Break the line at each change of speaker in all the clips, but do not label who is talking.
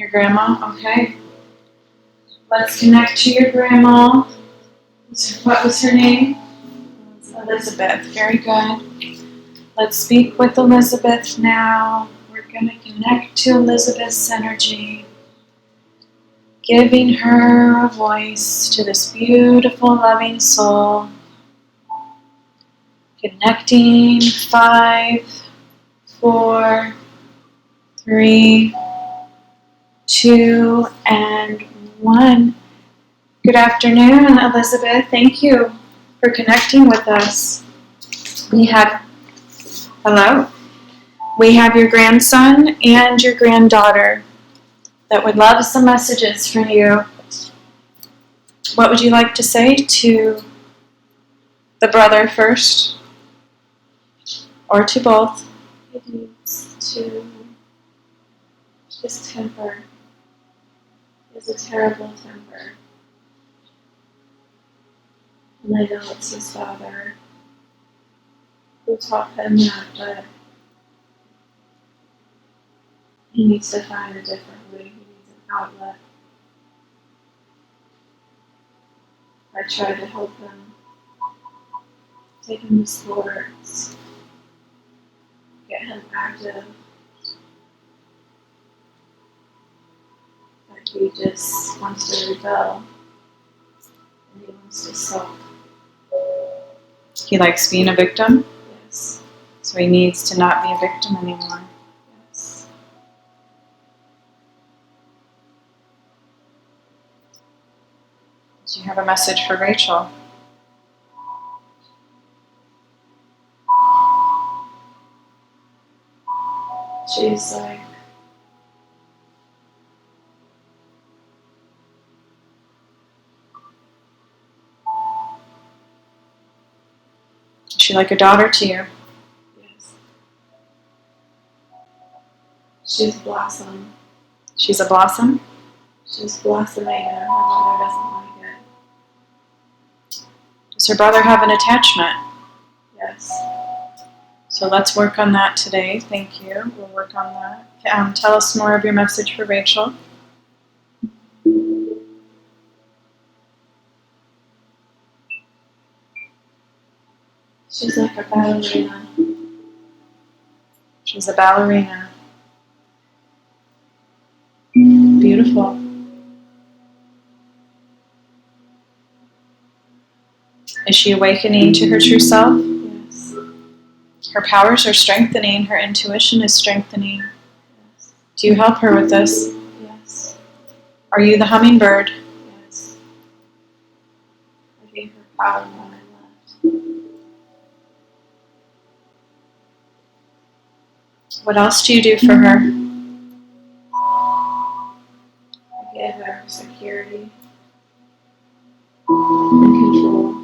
Your grandma? Okay. Let's connect to your grandma. What was her name? Elizabeth. Very good. Let's speak with Elizabeth now. We're going to connect to Elizabeth's energy, giving her a voice to this beautiful, loving soul. Connecting. 5, 4, 3, 2, and 1. Good afternoon, Elizabeth. Thank you for connecting with us. Hello? We have your grandson and your granddaughter that would love some messages from you. What would you like to say to the brother first? Or to both?
It needs to his temper. He has a terrible temper. And I know it's his father who taught him that, but he needs to find a different way. He needs an outlet. I tried to help him, take him to sports, get him active. But he just wants to rebel, and he wants to sulk.
He likes being a victim,
Yes.
so he needs to not be a victim anymore.
Yes.
Do you have a message for Rachel?
She's like,
Is she like a daughter to you?
yes. She's blossom.
She's a blossom?
She's blossoming and her mother doesn't like it.
Does her brother have an attachment?
Yes.
So let's work on that today. Thank you. We'll work on that. Tell us more of your message for Rachel.
She's like a ballerina.
She's a ballerina. Beautiful. Is she awakening to her true self?
Yes.
Her powers are strengthening. Her intuition is strengthening.
Yes.
Do you help her with this?
Yes.
Are you the hummingbird?
Yes. I gave her power when I left.
What else do you do for her?
I gave her security and control.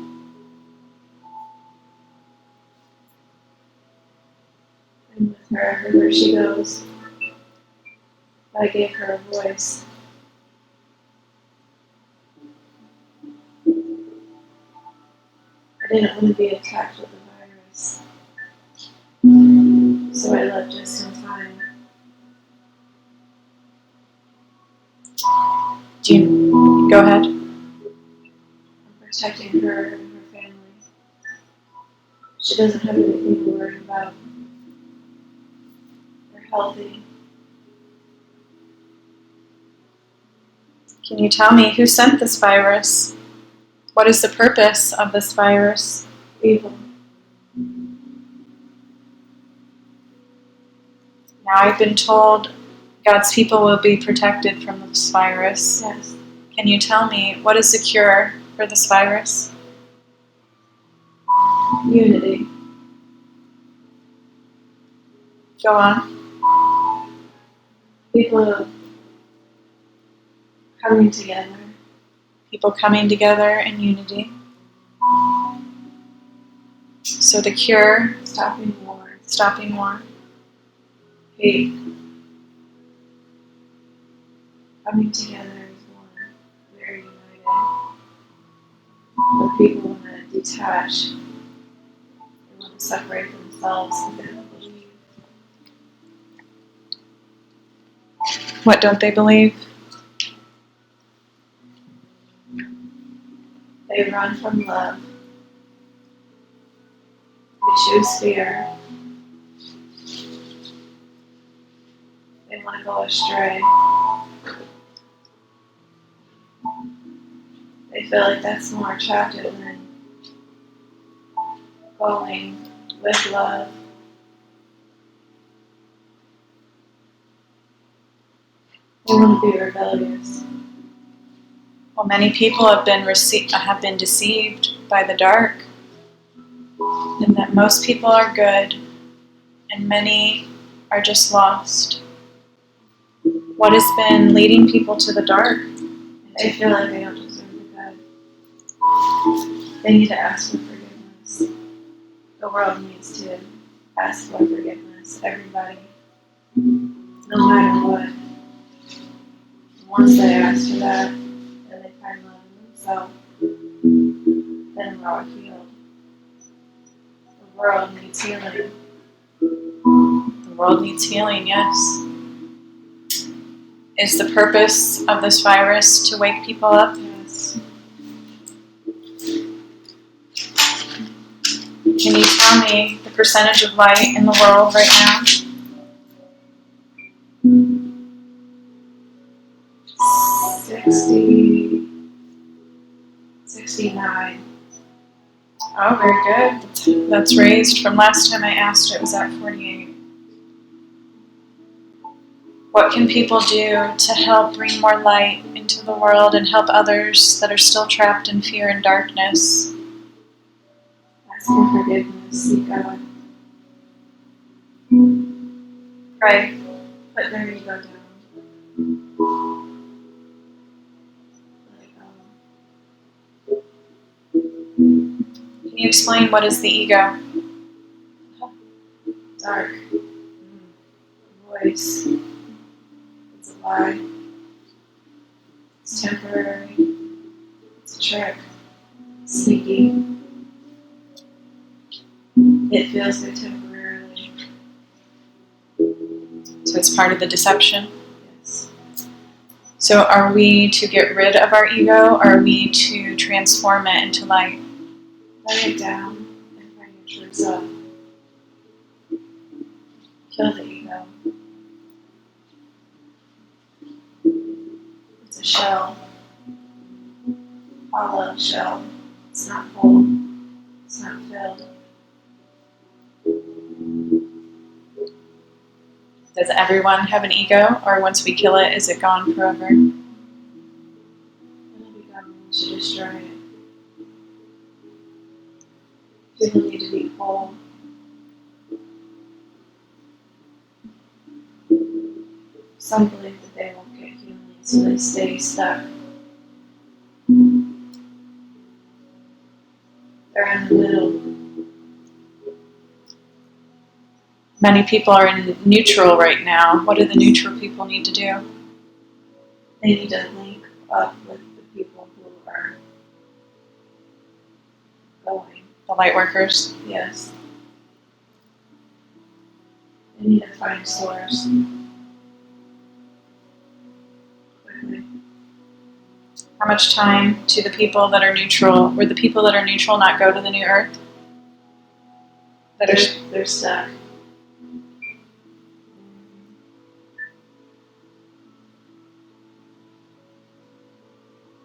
And with her everywhere she goes, I gave her a voice. I didn't want to be attacked with a virus, so I left just in time.
Go ahead.
I'm protecting her and her family. She doesn't have anything to worry about. They're healthy.
Can you tell me who sent this virus? What is the purpose of this virus?
Evil.
Now I've been told God's people will be protected from this virus.
Yes.
Can you tell me what is the cure for this virus?
Unity.
Go on.
People coming together.
People coming together in unity. So the cure,
Stopping war.
stopping war.
Hate. Coming together as one. Very united. But people want to detach. They want to separate themselves and they don't believe.
What don't they believe?
They run from love. They choose fear. They want to go astray. They feel like that's more attractive than going with love. They want to be rebellious.
Well, many people have been deceived by the dark, and that most people are good, and many are just lost. What has been leading people to the dark?
They feel like they don't deserve the good. They need to ask for forgiveness. The world needs to ask for forgiveness. Everybody. No matter what. Once they ask for that, and they find love in themselves, then we're all healed. The world needs healing.
The world needs healing, yes. Is the purpose of this virus to wake people up?
Yes.
Can you tell me the percentage of light in the world right now?
69.
Oh, very good. That's raised from last time I asked, it was at 48. What can people do to help bring more light into the world and help others that are still trapped in fear and darkness?
Ask for forgiveness. Seek God.
Pray.
Put their ego down. Let it go.
Can you explain what is the ego?
Dark. Voice. It's a lie. It's temporary. It's a trick. It's sneaky. It feels good temporarily.
So it's part of the deception.
Yes.
So are we to get rid of our ego, or are we to transform it into light?
Lay it down and find your true self. Kill the ego. It's a shell. Hollow shell. It's not full. It's not filled.
Does everyone have an ego, or once we kill it, is it gone forever?
It'll be gone once you destroy it. People need to be whole. Some believe that they won't get healing, so they stay stuck. They're in the middle.
Many people are in neutral right now. What do the neutral people need to do?
They need to link up with the people who are going.
The light workers?
Yes. They need to find source. Quickly.
How much time to the people that are neutral? Would the people that are neutral not go to the new earth?
They're stuck.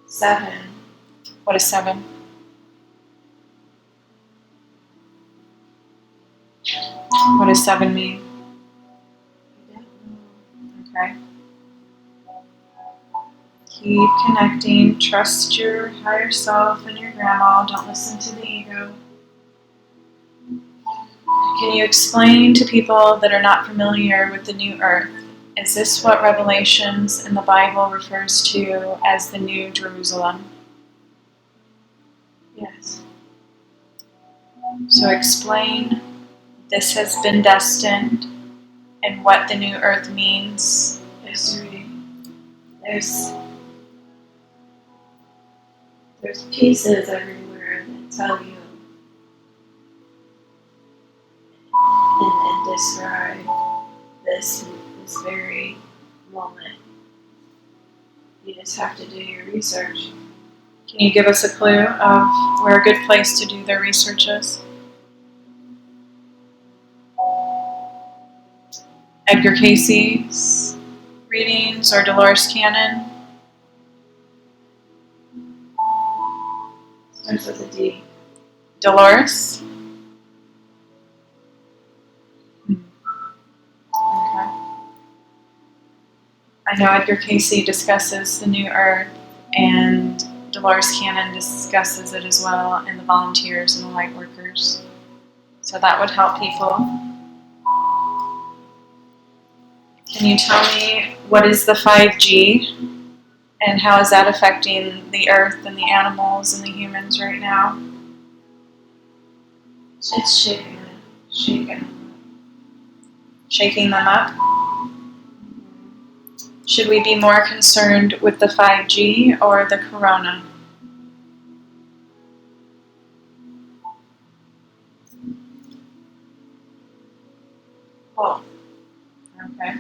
Seven.
What is 7? What does 7 mean?
I don't know.
Okay. Keep connecting. Trust your higher self and your grandma. Don't listen to the ego. Can you explain to people that are not familiar with the new earth? Is this what Revelations in the Bible refers to as the New Jerusalem?
Yes.
So explain, this has been destined, and what the new earth means.
History. There's pieces everywhere that tell you and describe this very moment You just have to do your research.
Can you give us a clue of where a good place to do their research is? Edgar Casey's readings or Dolores Cannon?
Starts with a D.
Dolores? Okay. I know Edgar Casey discusses the New Earth, and Dolores Cannon discusses it as well, and the volunteers and the light workers. So that would help people. Can you tell me what is the 5G and how is that affecting the earth and the animals and the humans right now?
It's shaking
Shaking them up? Should we be more concerned with the 5G or the corona?
Oh,
Okay.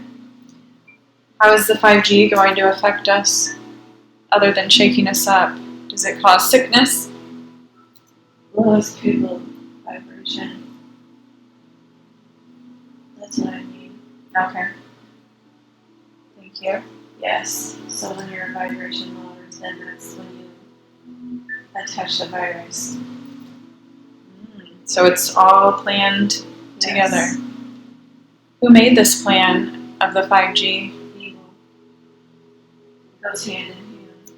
How is the 5G going to affect us other than shaking us up? Does it cause sickness?
lowest people vibration. That's what I mean.
Okay. Thank you.
Yes. So when your vibration lowers, then that's when you attach the virus.
So it's all planned together.
Yes.
Who made this plan of the 5G?
Evil. It goes hand in hand.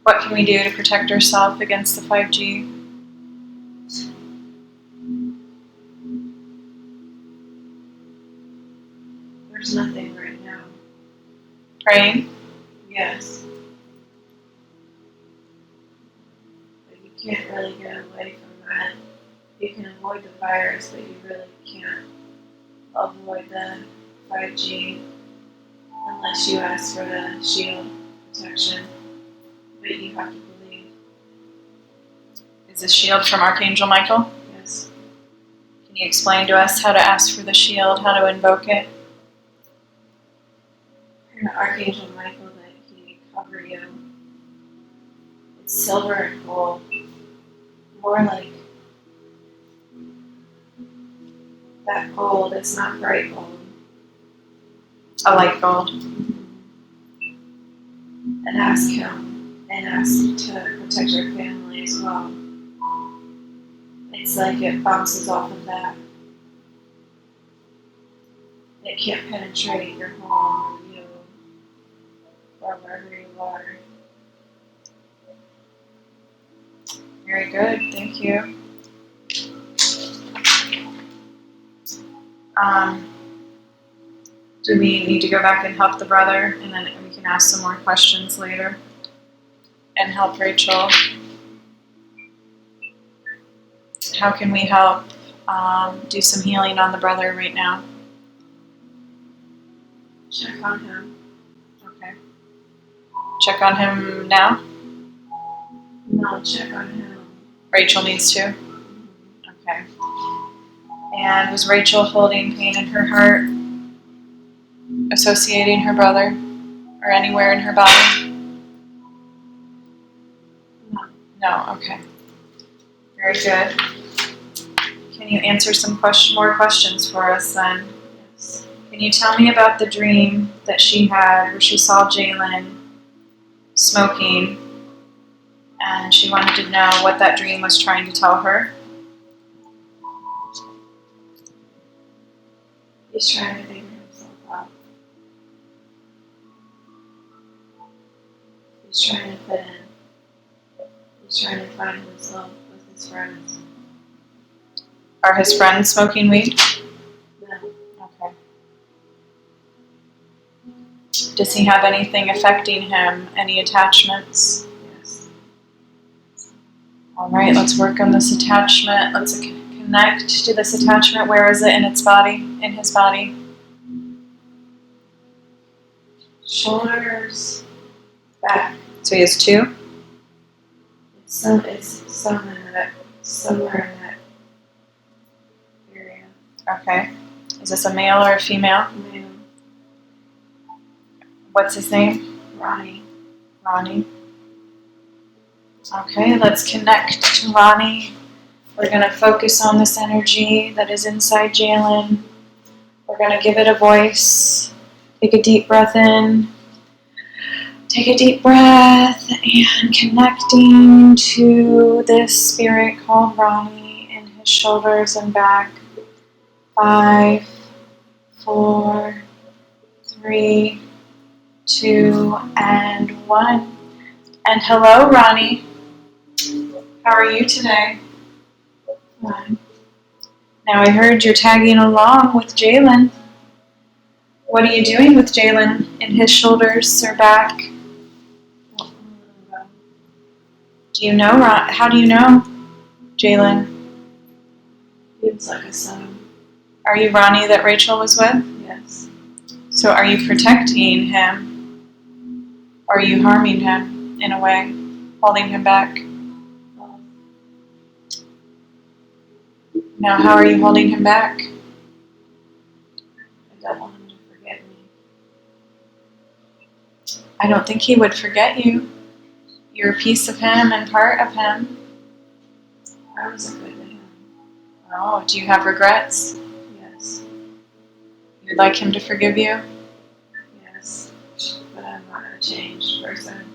What can we do to protect ourselves against the 5G?
There's nothing right now.
Praying?
Yes. But you can't really get away from that. You can avoid the virus, but you really can't avoid the 5G unless you ask for the shield protection. But you have to believe.
Is the shield from Archangel Michael?
Yes.
Can you explain to us how to ask for the shield, how to invoke it?
And the Archangel Michael that he cover you. It's silver and gold. More like that gold. It's not bright gold.
A light gold.
And ask him. And ask to protect your family as well. It's like it bounces off of that. It can't penetrate your home or you or wherever you are.
Very good, thank you. Do we need to go back and help the brother, and then we can ask some more questions later and help Rachel? How can we help do some healing on the brother right now?
Check on him.
Okay. Check on him now?
No, check on him.
Rachel needs to? Okay. And was Rachel holding pain in her heart, associating her brother, or anywhere in her body?
No.
No, okay. Very good. Can you answer some more questions for us then?
Yes.
Can you tell me about the dream that she had where she saw Jalen smoking and she wanted to know what that dream was trying to tell her?
He's trying to figure himself out. He's trying to fit in. He's trying to find himself with his friends.
Are his friends smoking weed?
No.
Okay. Does he have anything affecting him? Any attachments?
Yes.
All right, let's work on this attachment. Let's connect to this attachment. Where is it in its body? In his body?
Shoulders, back.
So he has two?
It's somewhere in that area.
Okay. Is this a male or a female?
Male.
What's his name?
Ronnie.
Ronnie. Okay, let's connect to Ronnie. We're going to focus on this energy that is inside Jalen. We're going to give it a voice. Take a deep breath in. Take a deep breath and connecting to this spirit called Ronnie in his shoulders and back. 5, 4, 3, 2, and 1. And hello, Ronnie. How are you today?
Fine.
Now I heard you're tagging along with Jalen. What are you doing with Jalen in his shoulders or back? Do you know, how do you know Jalen?
Feels like a son.
Are you Ronnie that Rachel was with?
Yes.
So are you protecting him? Or are you harming him in a way? Holding him back? Now how are you holding him back?
I don't want him to forget me.
I don't think he would forget you. You're a piece of him and part of him.
I wasn't good to him.
Oh, do you have regrets?
Yes.
You'd like him to forgive you?
Yes. But I'm not a changed person.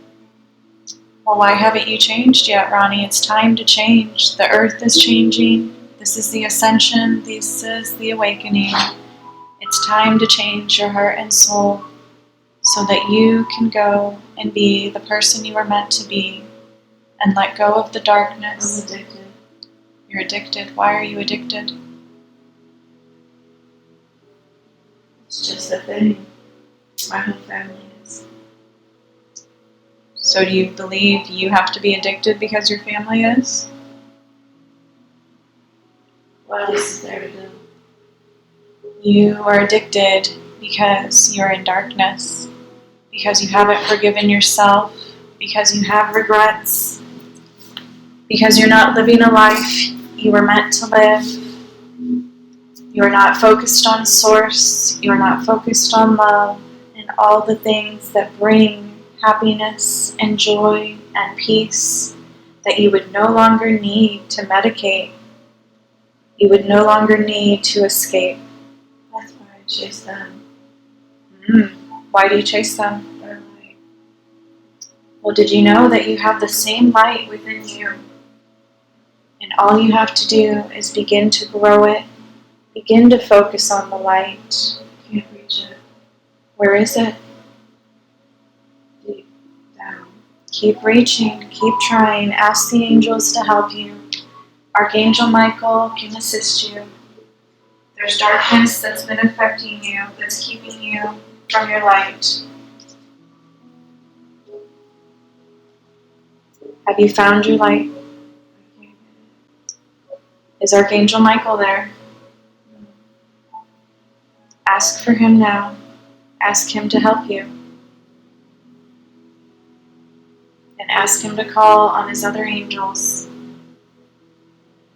Well, why haven't you changed yet, Ronnie? It's time to change. The earth is changing. This is the ascension. This is the awakening. It's time to change your heart and soul so that you can go and be the person you were meant to be and let go of the darkness.
I'm addicted.
You're addicted. Why are you addicted?
It's just a thing. My whole family is.
So do you believe you have to be addicted because your family is?
What else is there to do?
You are addicted because you're in darkness, because you haven't forgiven yourself, because you have regrets, because you're not living a life you were meant to live. You are not focused on source, you are not focused on love and all the things that bring happiness and joy and peace that you would no longer need to medicate. You would no longer need to escape.
That's why I chase them.
Why do you chase them?
They're like,
Well, did you know that you have the same light within you? And all you have to do is begin to grow it. Begin to focus on the light.
can't reach it.
Where is it?
Deep down.
Keep reaching, keep trying. Ask the angels to help you. Archangel Michael can assist you. There's darkness that's been affecting you, that's keeping you from your light. Have you found your light?
I can't get it.
Is Archangel Michael there?
No.
Ask for him now. Ask him to help you. And ask him to call on his other angels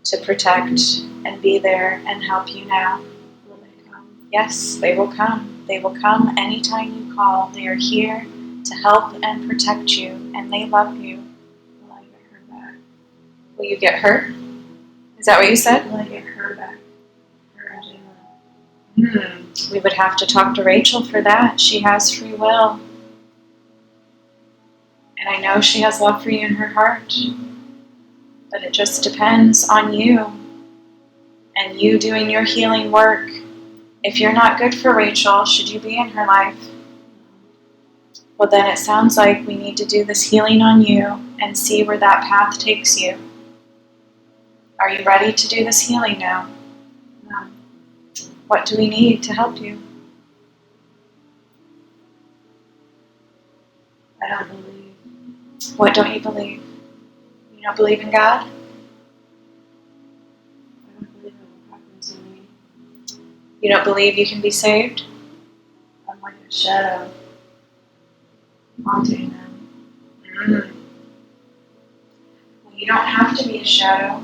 to protect and be there and help you now.
Will they come?
Yes, they will come. They will come anytime you call. They are here to help and protect you, and they love you.
Will I get her back?
Will you get hurt? Is that what you said?
Will I get her back? Her and Jalen.
We would have to talk to Rachel for that. She has free will. And I know she has love for you in her heart. But it just depends on you and you doing your healing work. If you're not good for Rachel, should you be in her life? Well, then it sounds like we need to do this healing on you and see where that path takes you. Are you ready to do this healing now?
No.
What do we need to help you?
I don't believe.
What don't you believe? You don't believe in God?
I don't believe it will happen to me.
You don't believe you can be saved?
I'm like a shadow haunting them.
Well, you don't have to be a shadow.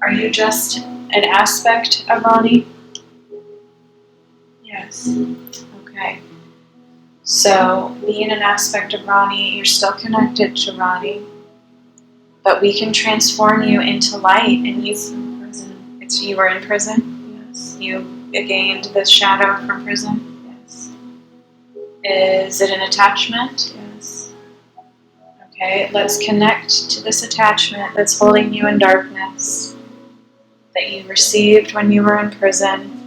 Are you just an aspect of Ronnie?
Yes.
Okay. So, being an aspect of Rani, you're still connected to Rani, but we can transform you into light. And
In prison.
you were in prison?
Yes.
You gained the shadow from prison?
Yes.
Is it an attachment?
Yes.
Okay, let's connect to this attachment that's holding you in darkness that you received when you were in prison.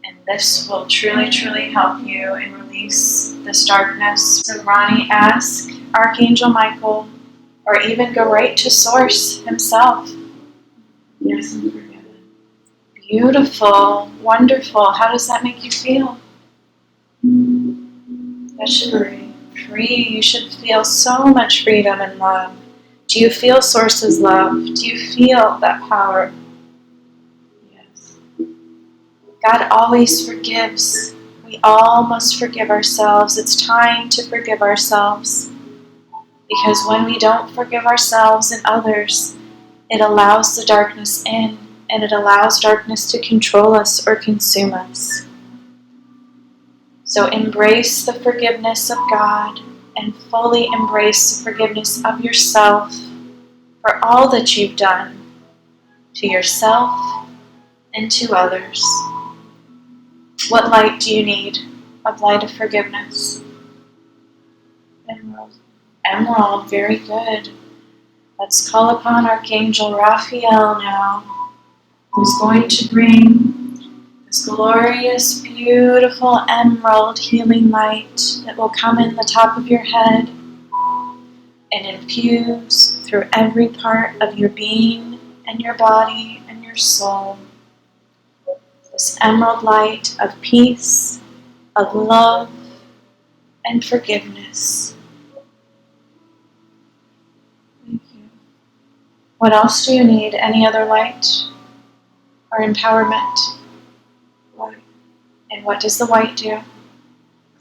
And this will truly, truly help you and release this darkness. So Rani, ask Archangel Michael, or even go right to Source himself.
Yes, I'm forgiven.
Beautiful, wonderful. How does that make you feel? That should
Free.
be free. You should feel so much freedom and love. Do you feel Source's love? Do you feel that power?
Yes.
God always forgives. We all must forgive ourselves. It's time to forgive ourselves. Because when we don't forgive ourselves and others, it allows the darkness in, and it allows darkness to control us or consume us. So embrace the forgiveness of God and fully embrace the forgiveness of yourself for all that you've done to yourself and to others. What light do you need? Of light of forgiveness.
Emerald.
Emerald, very good. Let's call upon Archangel Raphael now, who's going to bring this glorious, beautiful emerald healing light that will come in the top of your head and infuse through every part of your being and your body and your soul. This emerald light of peace, of love, and forgiveness.
Thank you.
What else do you need? Any other light or empowerment?
White.
And what does the white do?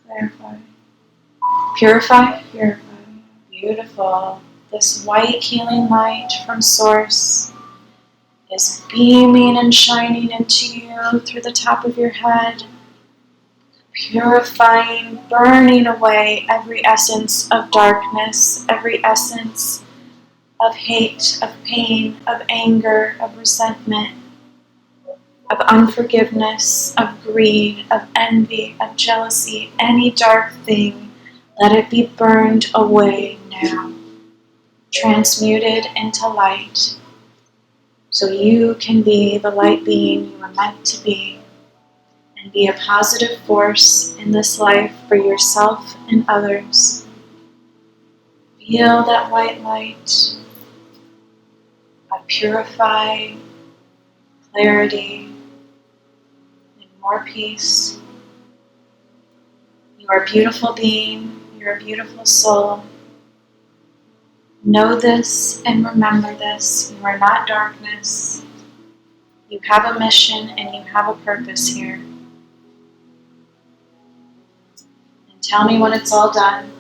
Clarify.
Purify?
Purify.
Beautiful. This white healing light from Source is beaming and shining into you through the top of your head, purifying, burning away every essence of darkness, every essence of hate, of pain, of anger, of resentment, of unforgiveness, of greed, of envy, of jealousy, any dark thing, let it be burned away now, transmuted into light, so you can be the light being you are meant to be, and be a positive force in this life for yourself and others. Feel that white light of purifying clarity and more peace. You are a beautiful being. You're a beautiful soul. Know this and remember this. You are not darkness. You have a mission and you have a purpose here. And tell me when it's all done.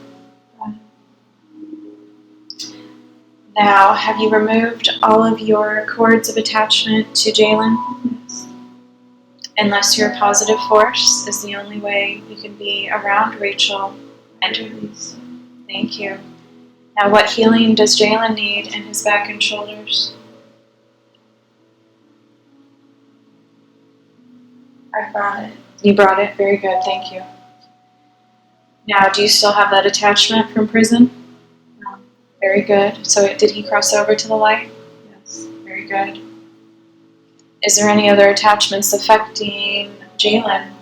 Now, have you removed all of your cords of attachment to Jalen?
Yes.
Unless you're a positive force is the only way you can be around Rachel and
Release.
thank you. Now, what healing does Jalen need in his back and shoulders?
I brought it.
You brought it. Very good. Thank you. Now, do you still have that attachment from prison?
No.
Very good. So did he cross over to the light?
Yes.
Very good. Is there any other attachments affecting Jalen?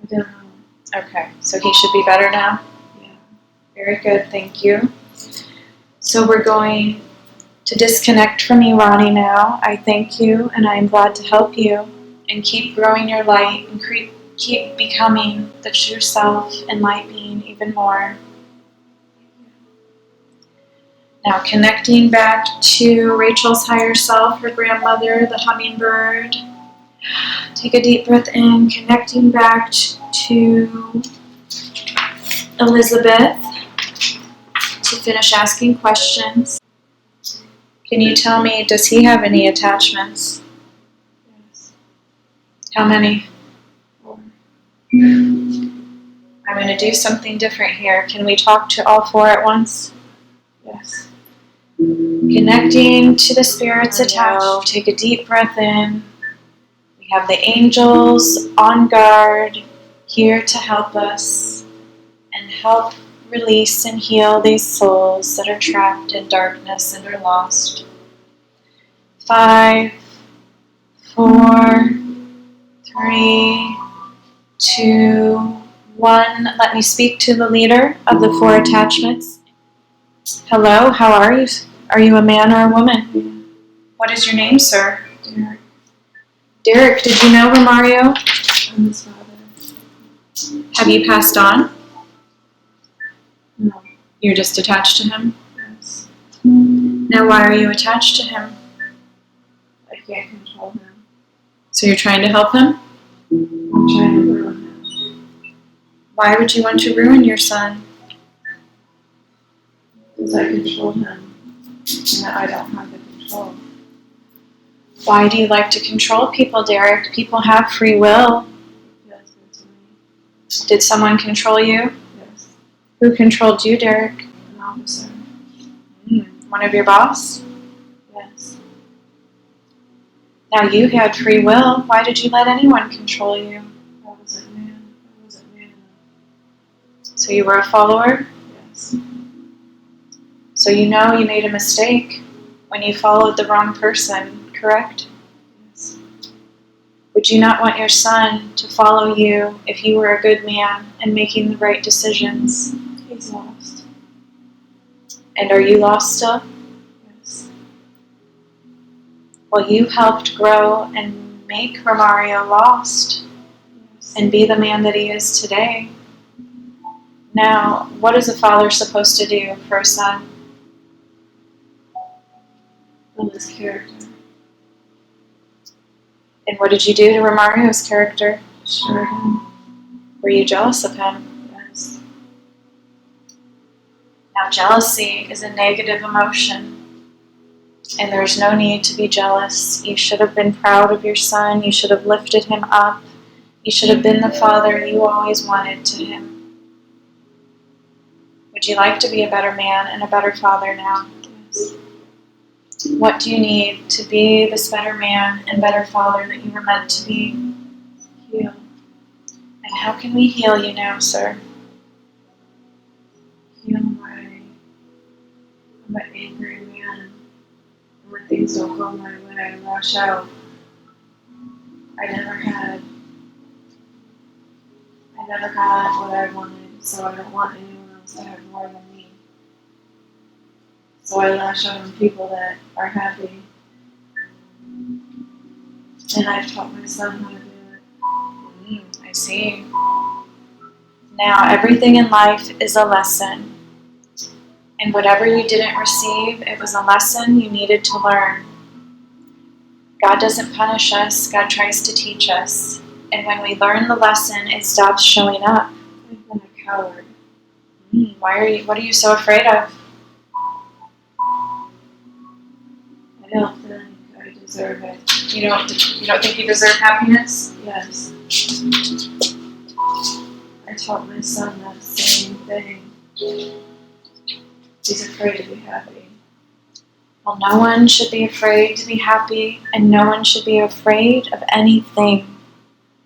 I don't know.
Okay, so he should be better now?
Yeah.
Very good, thank you. So we're going to disconnect from you, Ronnie, now. I thank you, and I am glad to help you. And keep growing your light, and keep becoming the true self and light being even more. Now connecting back to Rachel's higher self, her grandmother, the hummingbird. Take a deep breath in, connecting back to Elizabeth to finish asking questions. Can you tell me, does he have any attachments?
Yes.
How many?
4.
I'm going to do something different here. Can we talk to all 4 at once?
Yes.
Connecting to the spirits attached. Take a deep breath in. We have the angels on guard, here to help us and help release and heal these souls that are trapped in darkness and are lost. 5, 4, 3, 2, 1. Let me speak to the leader of the 4 attachments. Hello, how are you? Are you a man or a woman? What is your name, sir?
Derek.
Derek, did you know Romario?
I'm his father.
Have you passed on?
No.
You're just attached to him?
Yes.
Now why are you attached to him?
I can't control him.
So you're trying to help him?
I'm trying to ruin him.
Why would you want to ruin your son?
Because I control him. And I don't have the control.
Why do you like to control people, Derek? People have free will.
He feels good to me.
Did someone control you?
Yes.
Who controlled you, Derek?
An officer.
One of your boss?
Yes.
Now you had free will. Why did you let anyone control you?
I wasn't man. I wasn't man enough.
So you were a follower?
Yes.
So you know you made a mistake when you followed the wrong person, correct?
Yes.
Would you not want your son to follow you if you were a good man and making the right decisions?
He's lost.
And are you lost still?
Yes.
Well, you helped grow and make Romario lost
Yes.
and be the man that he is today. Now, what is a father supposed to do for a son?
Build his character.
And what did you do to Romario's character?
Assure him.
Were you jealous of him?
Yes.
Now, jealousy is a negative emotion, and there's no need to be jealous. You should have been proud of your son. You should have lifted him up. You should have been the father you always wanted to him. Would you like to be a better man and a better father now?
Yes.
What do you need to be this better man and better father that you were meant to be?
Heal.
And how can we heal you now, sir?
Heal I'm an angry man. And when things don't go my way, I lash out. I never had what I wanted, so I don't want anyone else to have more than me. So I lash out on people that are happy. And I've taught my son how to do it.
I see. Now, everything in life is a lesson. And whatever you didn't receive, it was a lesson you needed to learn. God doesn't punish us, God tries to teach us. And when we learn the lesson, it stops showing up.
I've been a coward.
What are you so afraid of?
I don't think I deserve it.
You don't think you deserve happiness?
Yes. I taught my son that same thing. He's afraid to be happy.
Well, no one should be afraid to be happy, and no one should be afraid of anything.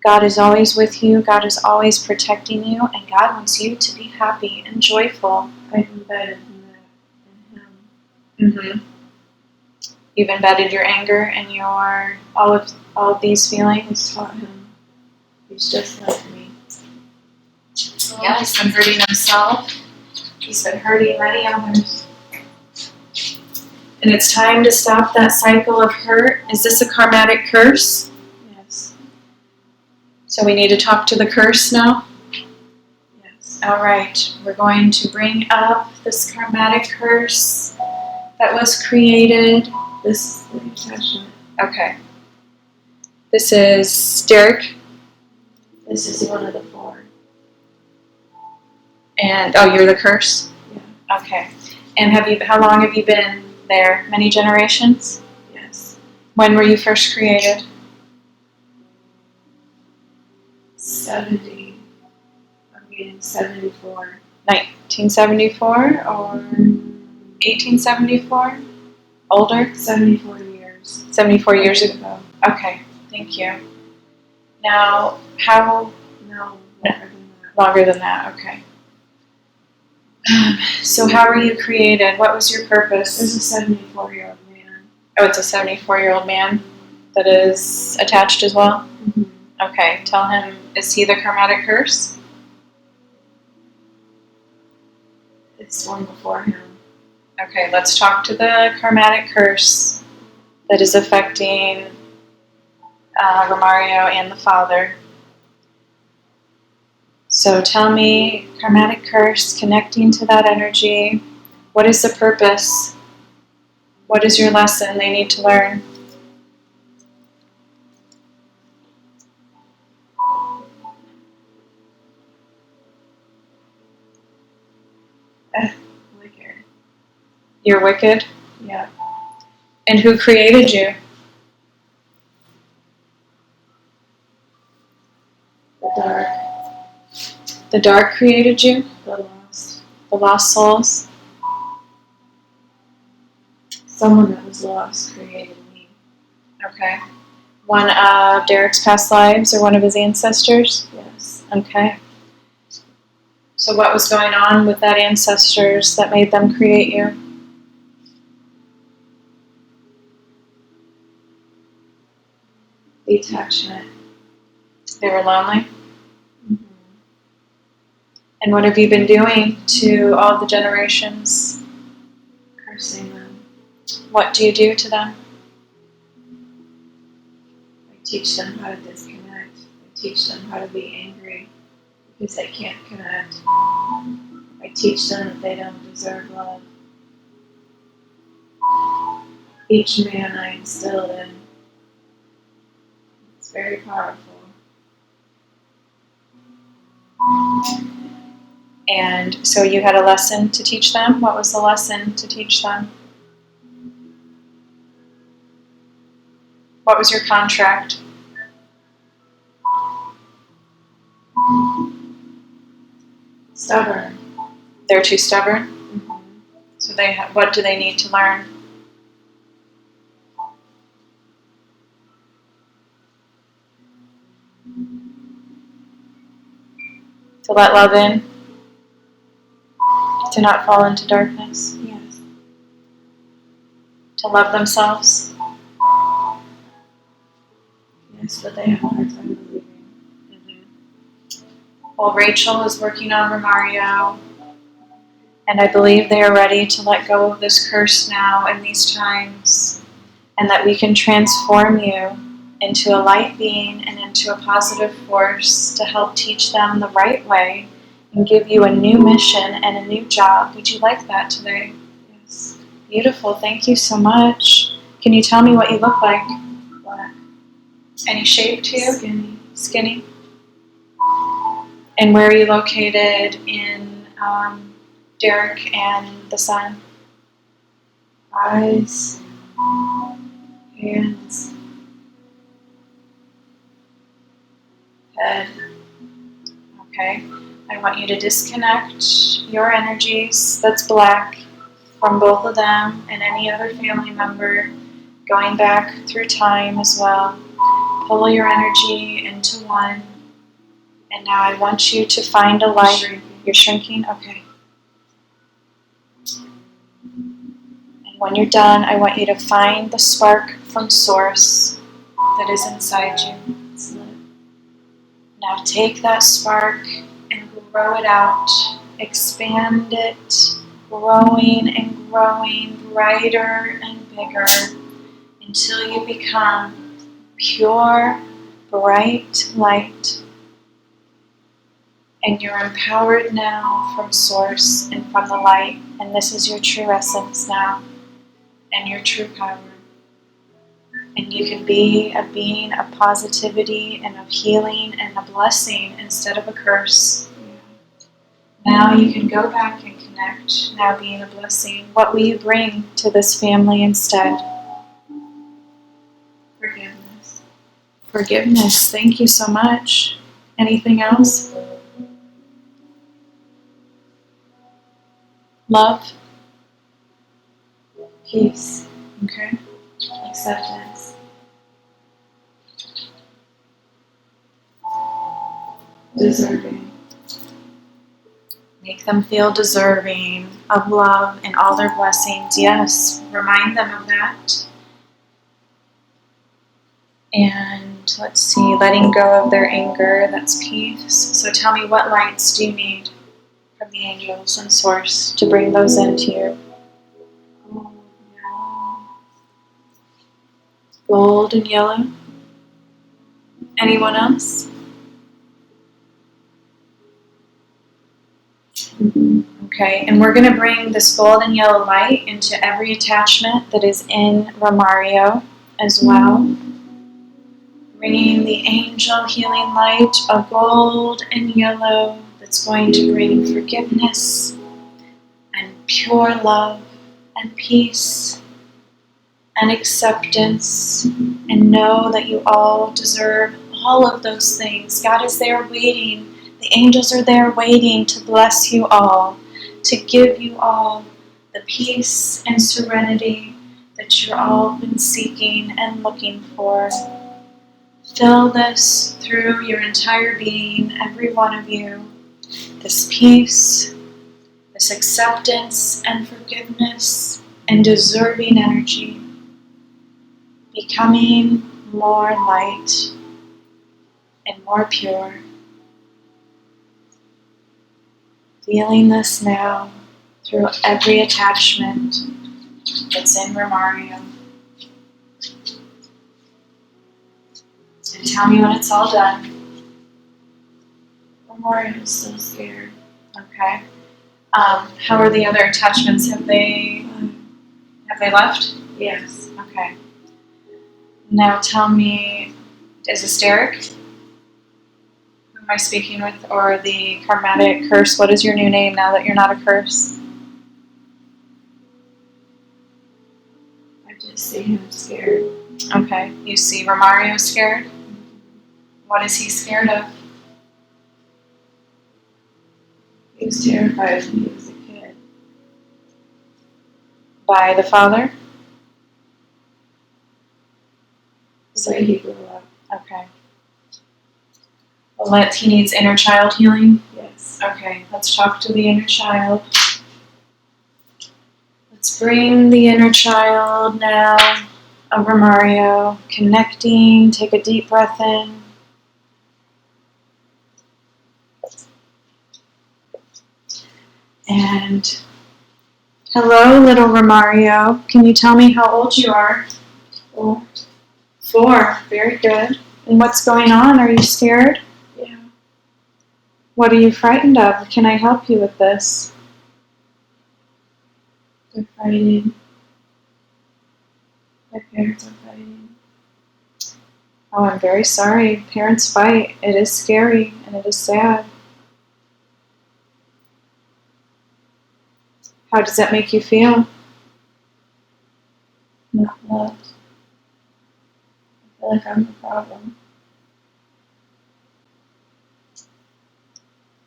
God is always with you, God is always protecting you, and God wants you to be happy and joyful.
I've embedded that in him.
You've embedded your anger and your all of these feelings.
I've taught him. He's just like me.
Yeah, he's been hurting himself. He's been hurting many others. And it's time to stop that cycle of hurt. Is this a karmatic curse?
Yes.
So we need to talk to the curse now?
Yes.
All right. We're going to bring up this karmatic curse that was created.
This is the attachment.
Okay. This is Derek.
This is one of the 4.
And, you're the curse?
Yeah.
Okay. And how long have you been there many generations?
Yes.
When were you first created?
70. I'm getting 74.
1974 or 1874? Older?
74 years.
74 years ago. Okay, thank you. Now, how
No, longer than that.
longer than that? Okay. So how were you created? What was your purpose?
There's a 74-year-old man.
Oh, it's a 74-year-old man that is attached as well?
Mm-hmm.
Okay, tell him, is he the karmatic curse?
It's one before him.
Okay, let's talk to the karmatic curse that is affecting Romario and the father. So tell me, karmatic curse, connecting to that energy, what is the purpose? What is your lesson they need to learn?
Wicked.
You're wicked?
Yeah.
And who created you?
The dark.
The dark created you?
The lost.
The lost souls?
Someone that was lost created me.
Okay. One of Derek's past lives or one of his ancestors?
Yes.
Okay. So what was going on with that ancestors that made them create you?
Detachment.
They were lonely?
Mm-hmm.
And what have you been doing to all the generations?
Cursing them.
What do you do to them?
I teach them how to disconnect. I teach them how to be angry because they can't connect. I teach them that they don't deserve love. Each man I instill in. It's very powerful.
And so you had a lesson to teach them? What was the lesson to teach them? What was your contract?
Stubborn.
They're too stubborn?
Mm-hmm.
So what do they need to learn? To let love in? To not fall into darkness?
Yes.
To love themselves?
Yes, but they have a hard time believing.
Mm-hmm. Well, Rachel is working on Romario, and I believe they are ready to let go of this curse now in these times, and that we can transform you into a light being and into a positive force to help teach them the right way and give you a new mission and a new job. Would you like that today?
Yes.
Beautiful. Thank you so much. Can you tell me what you look like?
Black.
Any shape to you?
Skinny.
Skinny. And where are you located in Derek and the sun?
Eyes. Hands. Head.
Okay. I want you to disconnect your energies that's black from both of them and any other family member, going back through time as well. Pull your energy into one. And now I want you to find a light.
Shrinking.
You're shrinking? Okay. And when you're done, I want you to find the spark from source that is inside you.
It's lit.
Now take that spark and grow it out. Expand it, growing and growing, brighter and bigger, until you become pure, bright light. And you're empowered now from source and from the light. And this is your true essence now and your true power. And you can be a being of positivity and of healing and a blessing instead of a curse. Now you can go back and connect, now being a blessing. What will you bring to this family instead?
Forgiveness.
Forgiveness. Thank you so much. Anything else? Love?
Peace.
Okay.
Acceptance. Deserving.
Make them feel deserving of love and all their blessings. Yes. Remind them of that. And let's see, letting go of their anger. That's peace. So tell me, what lights do you need from the angels and source to bring those into you? Gold and yellow. Anyone else? Okay, and we're going to bring this gold and yellow light into every attachment that is in Romario as well. Bringing the angel healing light of gold and yellow that's going to bring forgiveness and pure love and peace and acceptance, and know that you all deserve all of those things. God is there waiting. The angels are there waiting to bless you all, to give you all the peace and serenity that you've all been seeking and looking for. Fill this through your entire being, every one of you, this peace, this acceptance and forgiveness and deserving energy, becoming more light and more pure. Feeling this now through every attachment that's in Romario. And tell me when it's all done.
Romario is so scared.
Okay. How are the other attachments? Have they left?
Yes.
Okay. Now tell me, is this Derek? Who am I speaking with? Or the Karmatic curse? What is your new name now that you're not a curse?
I just see him scared.
Okay. You see Romario scared? What is he scared of?
He was terrified when he was a kid.
By the father?
The way he grew up.
Okay. Well, he needs inner child healing?
Yes.
Okay, let's talk to the inner child. Let's bring the inner child now over Mario, connecting. Take a deep breath in. And hello, little Romario. Can you tell me how old you are?
4.
4. Very good. And what's going on? Are you scared?
Yeah.
What are you frightened of? Can I help you with this?
They're fighting. My parents are fighting.
Oh, I'm very sorry. Parents fight. It is scary and it is sad. How does that make you feel?
Not loved. I feel like I'm the problem.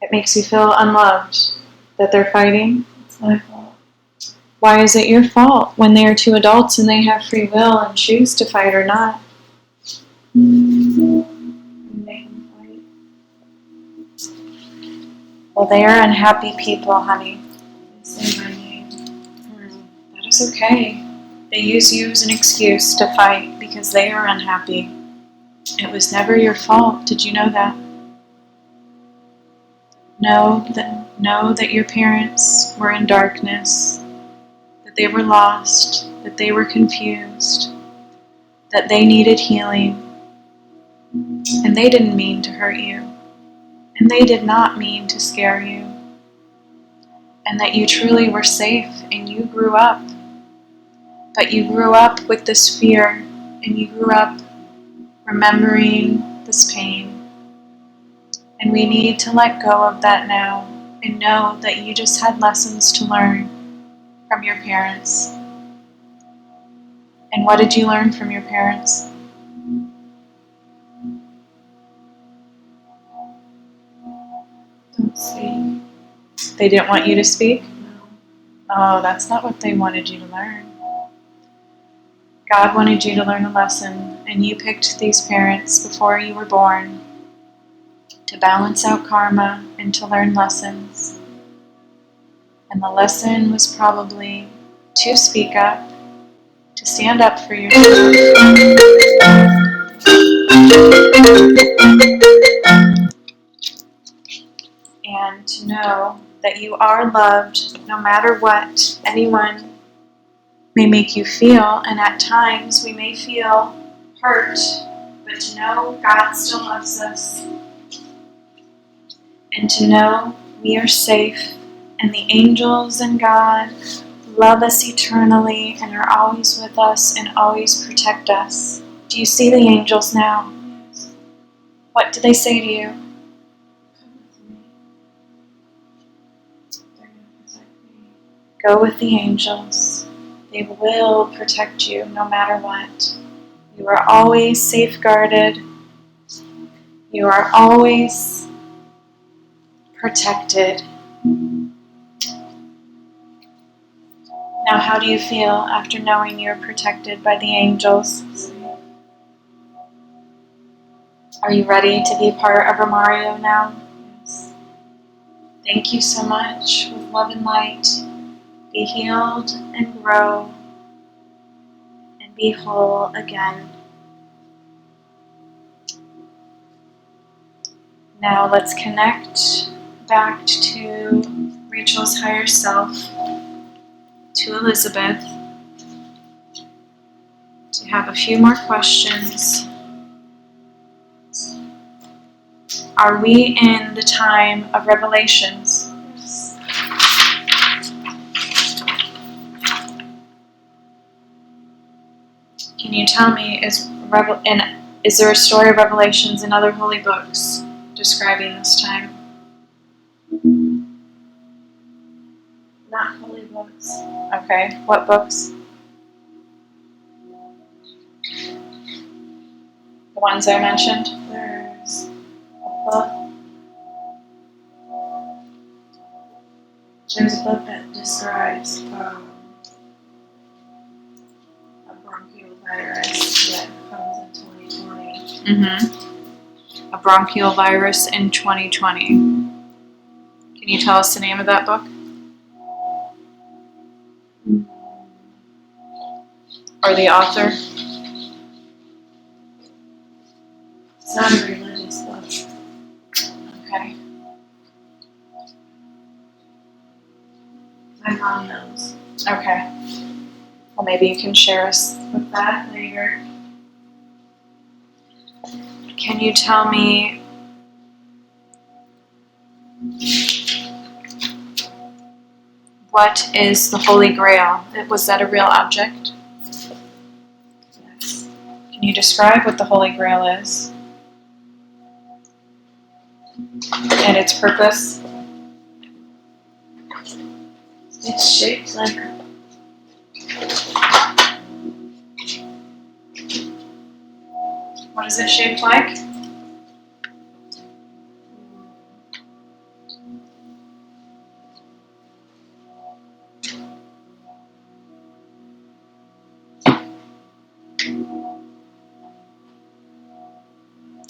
It makes you feel unloved that they're fighting.
It's my fault.
Why is it your fault when they are two adults and they have free will and choose to fight or not?
I make them fight.
Well, they are unhappy people, honey.
They say my name.
That is okay. They use you as an excuse to fight because they are unhappy. It was never your fault. Did you know that? Know that your parents were in darkness, that they were lost, that they were confused, that they needed healing, and they didn't mean to hurt you, and they did not mean to scare you, and that you truly were safe and you grew up. But you grew up with this fear, and you grew up remembering this pain. And we need to let go of that now. and know that you just had lessons to learn from your parents. And what did you learn from your parents?
Don't speak.
They didn't want you to speak?
No.
Oh, that's not what they wanted you to learn. God wanted you to learn a lesson, and you picked these parents before you were born to balance out karma and to learn lessons. And the lesson was probably to speak up, to stand up for yourself, and to know that you are loved no matter what anyone may make you feel. And at times we may feel hurt, but to know God still loves us, and to know we are safe, and the angels and God love us eternally and are always with us and always protect us. Do you see the angels now?
Yes.
What do they say to you?
Come with me. They're going to protect me.
Go with the angels. They will protect you no matter what. You are always safeguarded. You are always protected. Now, how do you feel after knowing you're protected by the angels? Are you ready to be a part of Romario now?
Yes.
Thank you so much. With love and light, be healed and grow and be whole again. Now let's connect back to Rachel's higher self, to Elizabeth, to have a few more questions. Are we in the time of revelations?
Yes.
Can you tell me, is there a story of revelations in other holy books describing this time?
Not holy books.
Okay, what books? The ones I mentioned?
There's a book. There's a book that describes a bronchial virus that comes in 2020.
Mm-hmm. A bronchial virus in 2020. Can you tell us the name of that book? Or the author?
It's not a religious book.
Okay.
My mom knows.
Okay. Well, maybe you can share us with that later. Can you tell me what is the Holy Grail? Was that a real object?
Yes.
Can you describe what the Holy Grail is? And its purpose?
It's shaped like
What is it shaped like?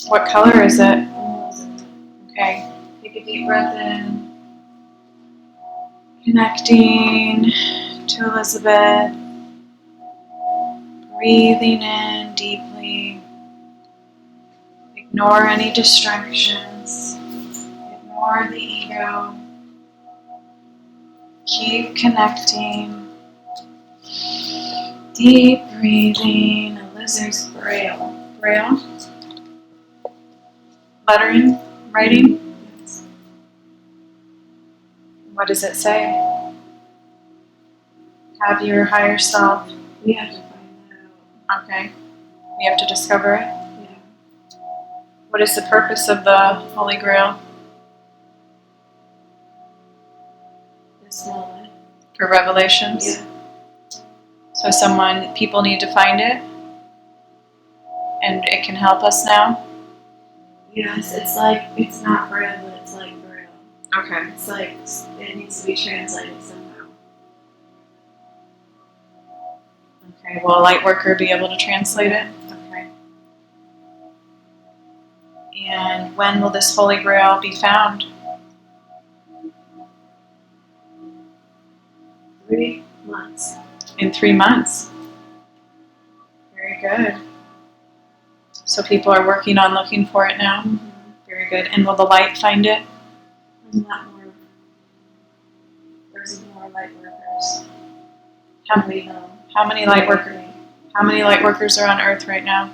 What color is it? Okay. Take a deep breath in. Connecting to Elizabeth. Breathing in deeply. Ignore any distractions. Ignore the ego. Keep connecting. Deep breathing.
There's Braille.
Braille. Lettering. Writing.
Yes.
What does it say? Have your higher self.
We have to find that out.
Okay. We have to discover it.
Yeah.
What is the purpose of the Holy Grail?
Just moment.
For revelations?
Yeah.
So people need to find it, and it can help us now?
Yes, it's like, it's not Braille, but it's like Braille.
Okay.
It's like, it needs to be translated somehow.
Okay, will a Lightworker be able to translate it? Okay. And when will this Holy Grail be found?
3 months.
In 3 months. Very good. So people are working on looking for it now?
Mm-hmm.
Very good. And will the light find it?
There's not more. There's more light workers.
How
We know.
many Lightworkers? How many Lightworkers are on Earth right now?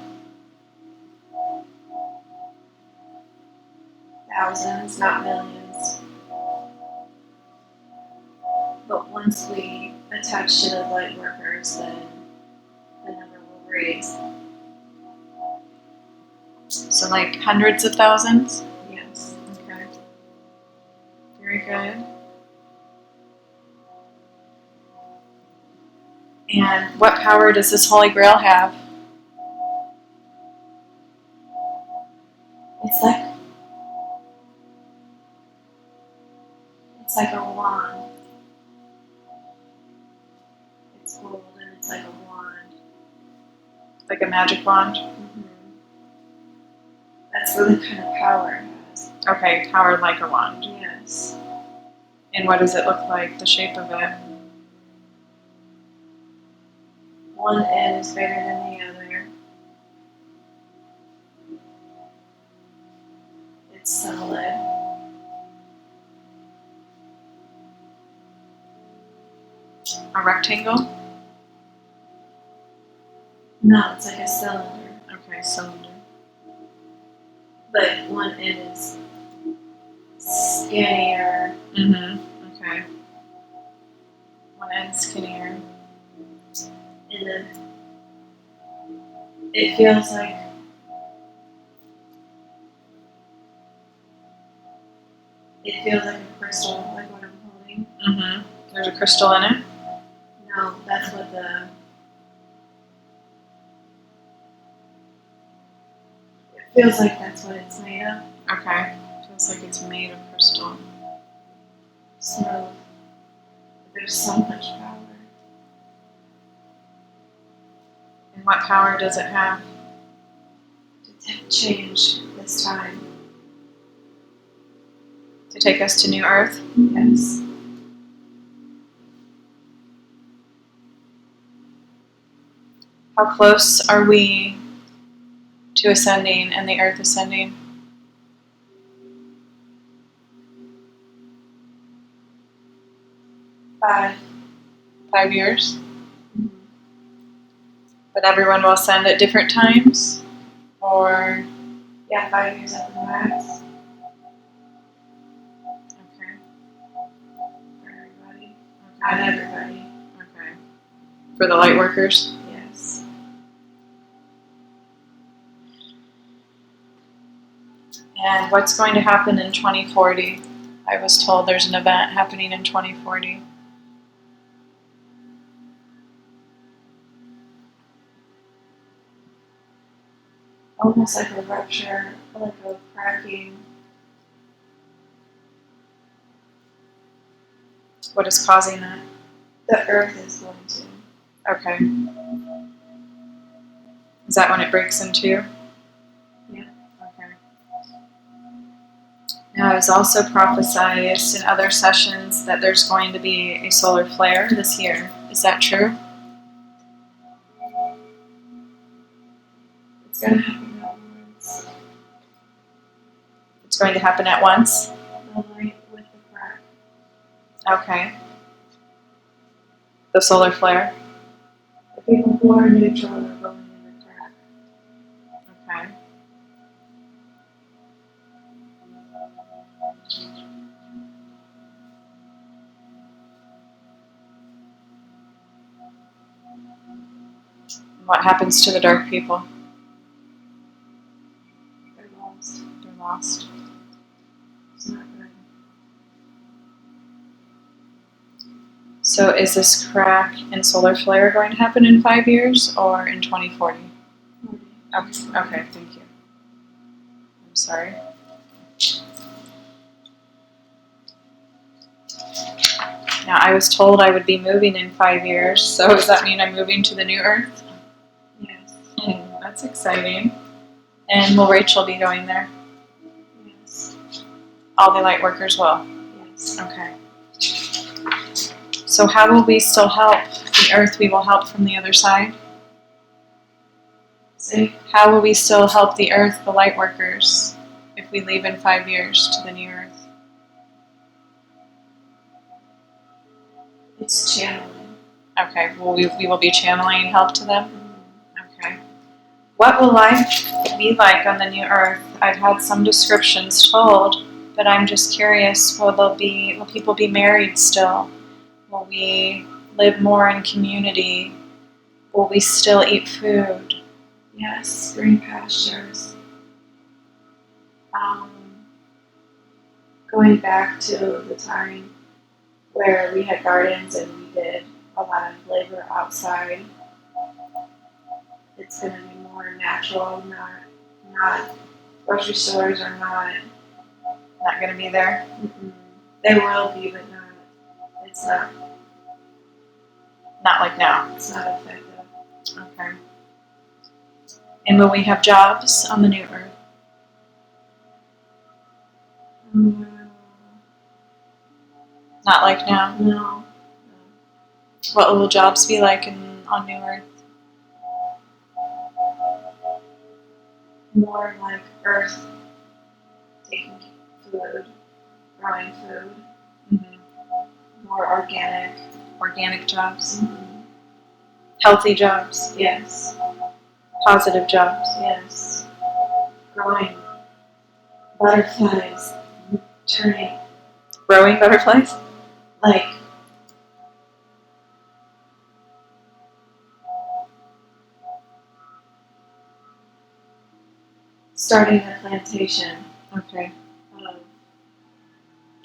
Thousands, not millions. But once we attach to the light workers, then the number will raise.
So like hundreds of thousands?
Yes.
Okay. Very good. And what power does this Holy Grail have?
It's like a wand. It's gold and it's like a wand.
Like a magic wand?
Mm-hmm. That's really kind of power it has.
Okay, powered like a wand.
Yes.
And what does it look like, the shape of it?
One end is bigger than the other. It's solid.
A rectangle?
No, it's like a cylinder.
Okay, cylinder.
But one end is skinnier.
Mm-hmm. Okay. One end skinnier.
And then it feels like a crystal, like what I'm holding.
Mm-hmm. There's a crystal in it?
No, that's what it feels like that's what it's made of.
Okay. Feels like it's made of crystal.
So there's so much power.
And what power does it have?
To change this time.
To take us to New Earth?
Yes.
How close are we to ascending and the Earth ascending?
5.
5 years?
Mm-hmm.
But everyone will ascend at different times? Or?
Yeah, 5 years at the max.
Okay.
For everybody. Not everybody.
Okay. For the Lightworkers?
Yes.
And what's going to happen in 2040? I was told there's an event happening in 2040.
Almost like a rupture, like a cracking.
What is causing that?
The earth is going to.
Okay. Is that when it breaks in two?
Yeah.
Okay. Now, it was also prophesized in other sessions that there's going to be a solar flare this year. Is that true?
It's going to happen at once.
It's going to happen at once?
The light with the crack.
Okay. The solar flare?
The people who are neutral are going in the crack.
Okay. What happens to the dark people?
They're lost.
They're lost.
It's not good.
So is this crack in solar flare going to happen in 5 years or in 2040? Okay, thank you. I'm sorry. Now, I was told I would be moving in 5 years, so does that mean I'm moving to the new Earth?
Yes.
That's exciting. And will Rachel be going there?
Yes.
All the light workers will?
Yes.
Okay. So how will we still help the Earth? We will help from the other side?
See?
How will we still help the Earth, the light workers, if we leave in 5 years to the new Earth?
It's channeling.
Okay, well, we will be channeling help to them? Okay. What will life be like on the new Earth? I've had some descriptions told, but I'm just curious, will people be married still? Will we live more in community? Will we still eat food?
Yes, green pastures. Going back to the time where we had gardens and we did a lot of labor outside, it's going to be more natural, not grocery stores are not
Not going to be there?
They will be, but not. It's not.
Not like now.
It's not effective.
Okay. And will we have jobs on the new Earth? Not like now?
No.
What will jobs be like on new Earth?
More like earth, taking food, growing food, more organic.
Organic jobs? Healthy jobs?
Yes.
Positive jobs?
Yes. Growing butterflies, turning
Growing butterflies?
like starting a plantation
Okay.
of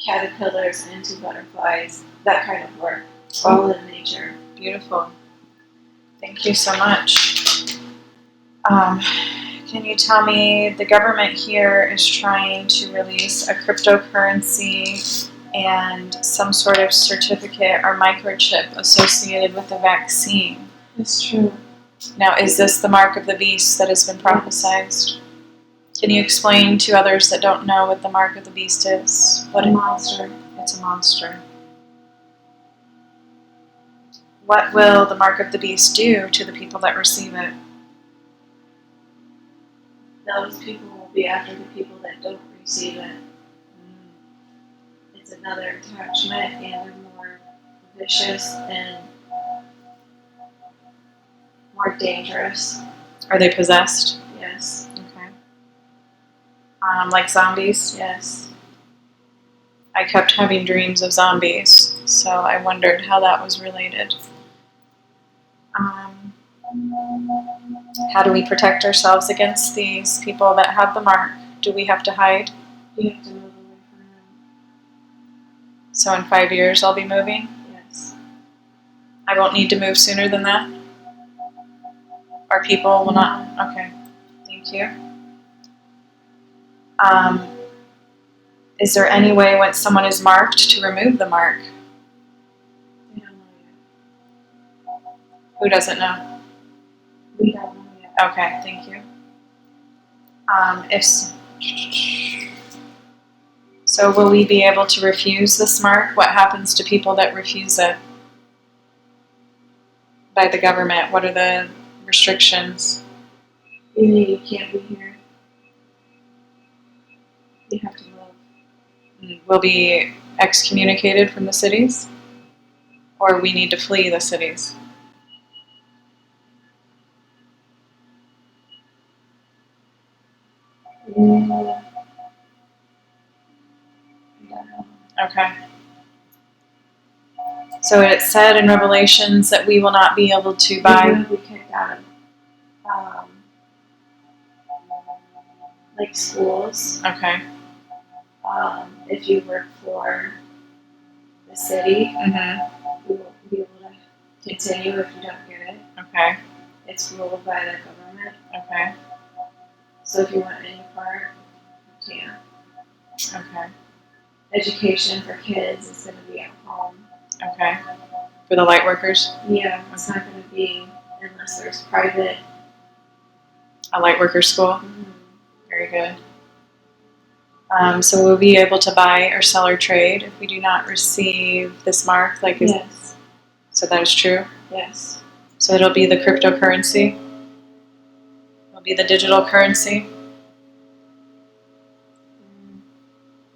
caterpillars into butterflies, that kind of work, all in nature.
Beautiful. Thank you so much. Can you tell me, the government here is trying to release a cryptocurrency and some sort of certificate or microchip associated with the vaccine.
It's true.
Now, is this the mark of the beast that has been prophesized? Can you explain to others that don't know what the mark of the beast is? What
A monster.
It's a monster. What will the mark of the beast do to the people that receive it?
Those people will be after the people that don't receive it. It's another attachment, and they're more vicious and more dangerous.
Are they possessed?
Yes.
Okay. Like zombies?
Yes.
I kept having dreams of zombies, so I wondered how that was related. How do we protect ourselves against these people that have the mark? Do we have to hide?
You have to move away from them.
So in 5 years I'll be moving?
Yes.
I won't need to move sooner than that? Or people will not? Okay. Thank you. Is there any way when someone is marked to remove the mark?
We don't know yet.
Who doesn't know?
We don't know yet.
Okay, thank you. So will we be able to refuse this mark? What happens to people that refuse it by the government? What are the restrictions?
You can't be here. You have to move.
Will be excommunicated from the cities? Or we need to flee the cities?
Yeah.
Okay. So it said in Revelations that we will not be able to buy...
We will be kicked out of like schools.
Okay.
If you work for the city,
Mm-hmm.
continue if you don't get it.
Okay.
It's ruled by the government.
Okay.
So if you want any part, you can.
Okay.
Education for kids is going to be at home.
Okay. For the light workers?
Yeah, it's not going to be unless there's private.
A light worker school?
Mm-hmm.
Very good. So we'll be able to buy or sell or trade if we do not receive this mark?
Yes.
So that is true?
Yes.
So it'll be the cryptocurrency? It'll be the digital currency?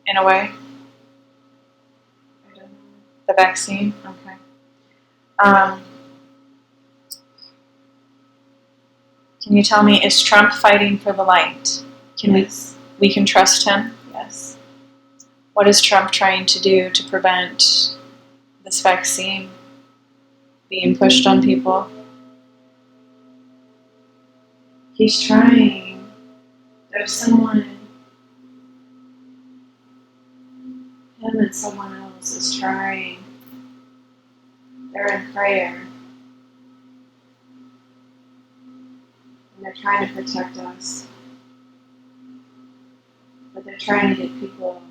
In a way?
I don't know.
The vaccine? Okay. Can you tell me, is Trump fighting for the light?
Yes.
We can trust him?
Yes.
What is Trump trying to do to prevent this vaccine being pushed on people?
He's trying. There's someone, him and someone else is trying. They're in prayer. And they're trying to protect us. But they're trying to get people.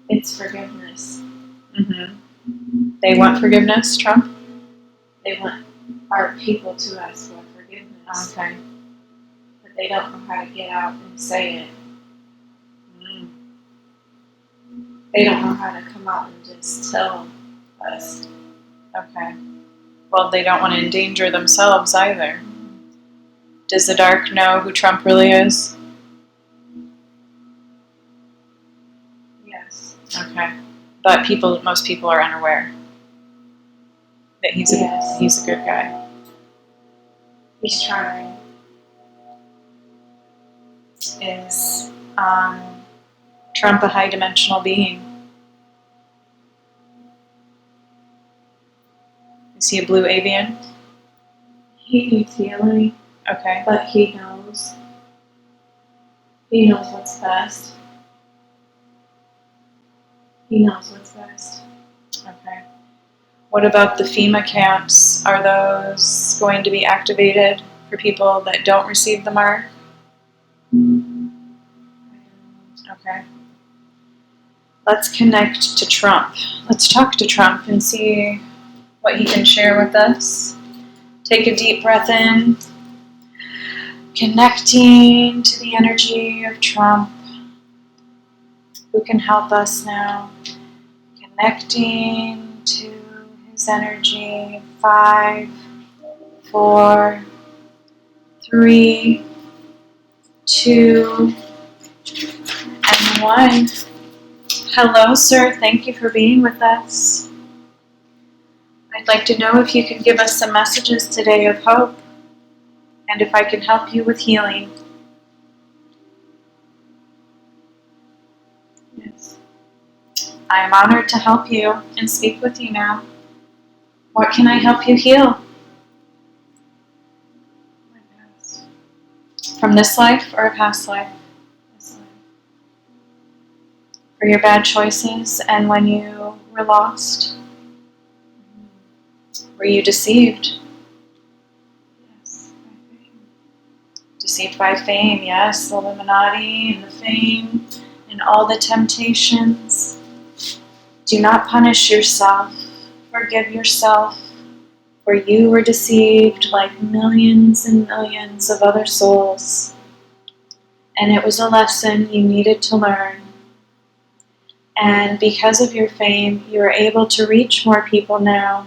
It's forgiveness.
Mm-hmm. They want forgiveness, Trump?
They want our people to ask for forgiveness.
Okay.
But they don't know how to get out and say it. They don't know how to come out and just tell us.
Okay. Well, they don't want to endanger themselves either. Does the dark know who Trump really is?
Yes.
Okay. But most people are unaware that he's a good guy.
He's trying.
Is Trump a high-dimensional being? Is he a blue avian?
He needs healing,
Okay.
but he knows. He knows what's best. He knows what's best.
Okay. What about the FEMA camps? Are those going to be activated for people that don't receive the mark? Okay. Let's connect to Trump. Let's talk to Trump and see what he can share with us. Take a deep breath in, connecting to the energy of Trump, who can help us now. Connecting to his energy. 5, 4, 3, 2, and 1. Hello, sir. Thank you for being with us. I'd like to know if you could give us some messages today of hope, and if I can help you with healing.
Yes.
I am honored to help you and speak with you now. What can I help you heal?
My past.
From this life or a past life?
This life.
For your bad choices and when you were lost? Were you deceived?
Yes. My fame.
Deceived by fame, yes, the Illuminati and the fame and all the temptations. Do not punish yourself. Forgive yourself, for you were deceived like millions and millions of other souls. And it was a lesson you needed to learn. And because of your fame, you are able to reach more people now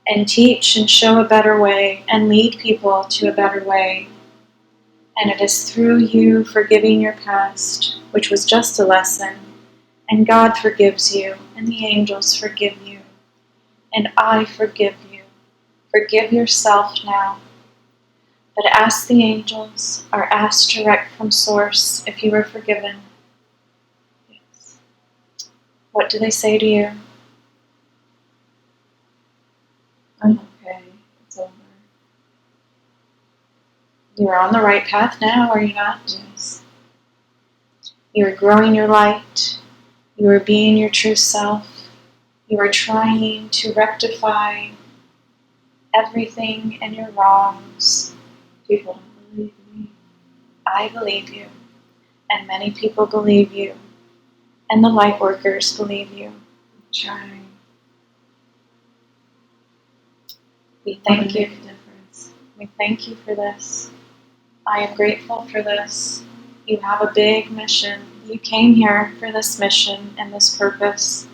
and teach and show a better way and lead people to a better way. And it is through you forgiving your past, which was just a lesson, and God forgives you, and the angels forgive you, and I forgive you. Forgive yourself now. But ask the angels, or ask direct from Source if you were forgiven.
Yes.
What do they say to you?
I'm okay. It's over.
You are on the right path now, are you not?
Yes.
You are growing your light. You are being your true self. You are trying to rectify everything in your wrongs. People don't believe me. I believe you, and many people believe you, and the light workers believe you.
I'm trying.
We thank
To
you.
make a difference.
We thank you for this. I am grateful for this. You have a big mission. You came here for this mission and this purpose,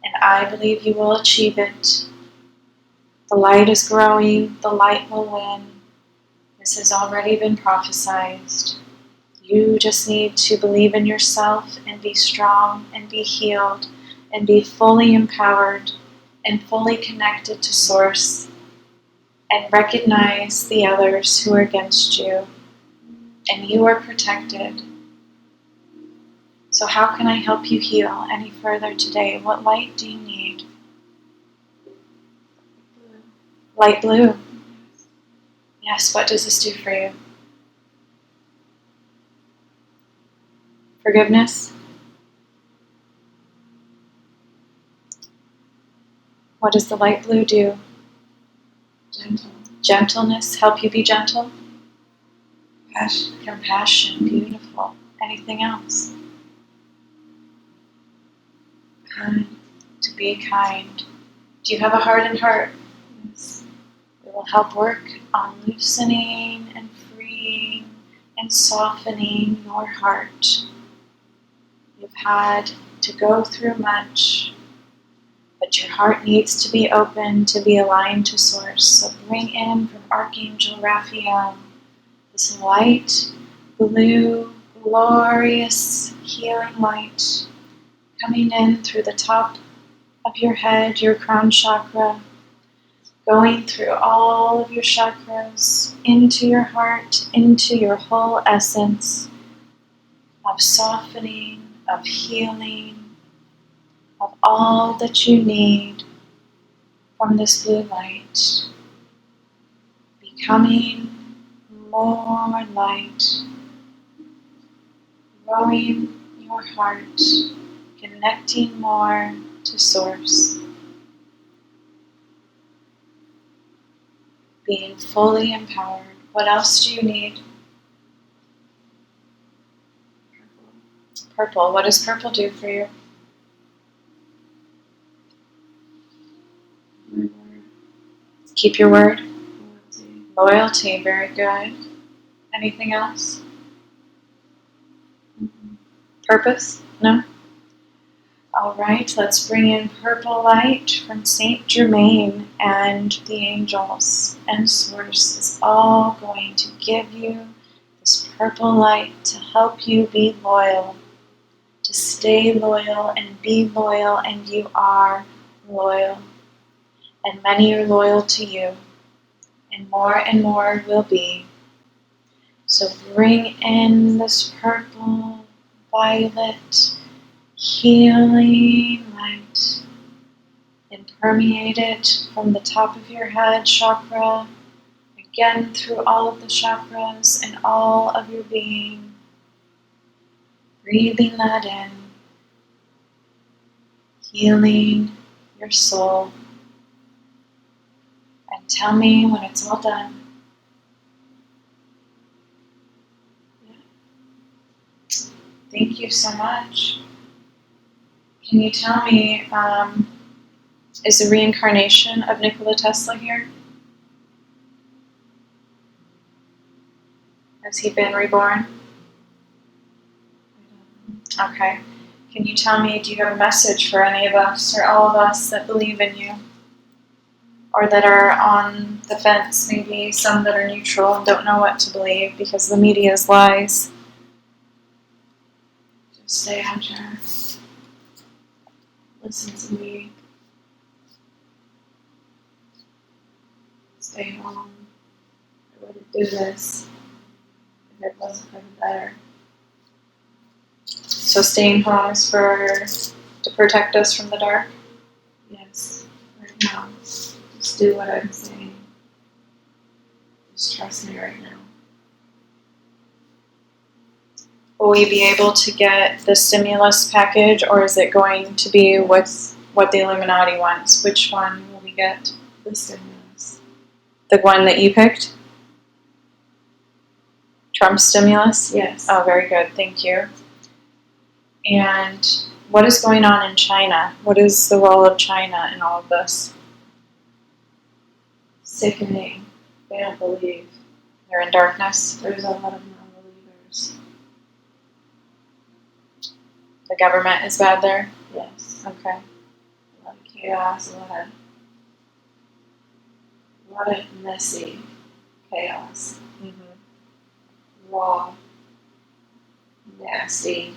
and I believe you will achieve it. The light is growing. The light will win. This has already been prophesized. You just need to believe in yourself and be strong and be healed and be fully empowered and fully connected to Source and recognize the others who are against you. And you are protected. So how can I help you heal any further today? What light do you need?
Blue.
Light blue. Yes, what does this do for you? Forgiveness? What does the light blue do?
Gentle.
Gentleness, help you be gentle?
Passion.
Compassion, beautiful. Anything else?
Kind.
To be kind. Do you have a heart and heart?
Yes.
It will help work on loosening and freeing and softening your heart. You've had to go through much, but your heart needs to be open to be aligned to Source. So bring in from Archangel Raphael this light, blue, glorious, healing light coming in through the top of your head, your crown chakra, going through all of your chakras, into your heart, into your whole essence of softening, of healing, of all that you need from this blue light, becoming more light, growing your heart, connecting more to Source, being fully empowered. What else do you need?
Purple.
Purple. What does purple do for you?
My word.
Keep your word.
Loyalty.
Loyalty. Very good. Anything else? Purpose? No? All right, let's bring in purple light from Saint Germain, and the angels and Source is all going to give you this purple light to help you be loyal, to stay loyal and be loyal, and you are loyal. And many are loyal to you, and more will be. So bring in this purple, violet, healing light and permeate it from the top of your head chakra, again through all of the chakras and all of your being. Breathing that in, healing your soul. And tell me when it's all done. Thank you so much. Can you tell me, is the reincarnation of Nikola Tesla here? Has he been reborn? Okay. Can you tell me, do you have a message for any of us or all of us that believe in you? Or that are on the fence, maybe some that are neutral and don't know what to believe because the media's lies?
Just stay on track. Listen to me. Stay home. I wouldn't do this if it wasn't for the better.
So staying home is to protect us from the dark?
Yes, right now. Just do what I'm saying. Just trust me right now.
Will we be able to get the stimulus package, or is it going to be what the Illuminati wants? Which one will we get?
The stimulus.
The one that you picked? Trump's stimulus?
Yes.
Oh, very good. Thank you. And what is going on in China? What is the role of China in all of this?
Sickening. They don't believe.
They're in darkness.
There's a lot of non-believers.
The government is bad there?
Yes.
Okay.
A lot of chaos, a lot of messy chaos.
Mm-hmm.
Raw, nasty,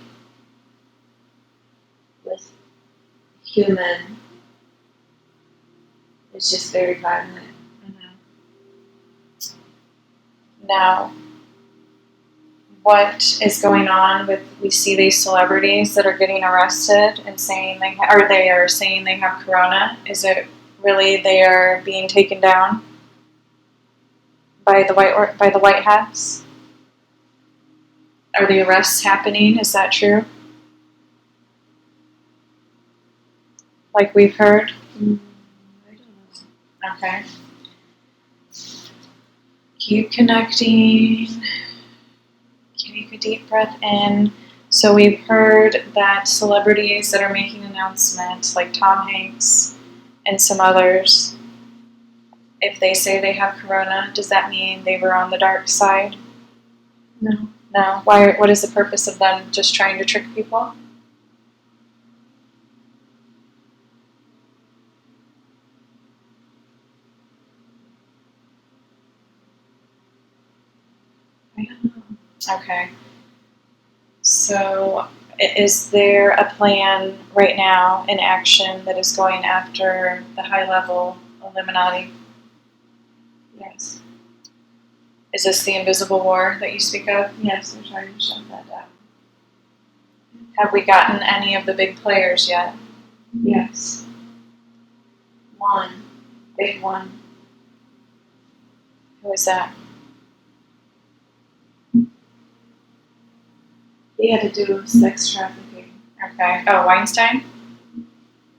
with human. It's just very violent.
Mm-hmm. Now, what is going on with, we see these celebrities that are getting arrested and saying they are saying they have corona. Is it really they are being taken down by the white hats? Are the arrests happening? Is that true? Like we've heard?
I don't know.
Okay. Keep connecting. Take a deep breath in. So we've heard that celebrities that are making announcements, like Tom Hanks and some others, if they say they have corona, does that mean they were on the dark side?
No.
No. Why? What is the purpose of them just trying to trick people?
I don't know.
Okay. So is there a plan right now in action that is going after the high-level Illuminati?
Yes.
Is this the invisible war that you speak of?
Yes, they're trying to shut that down.
Have we gotten any of the big players yet?
Yes. One. Big one.
Who is that?
He had to do with sex trafficking.
Okay. Oh, Weinstein?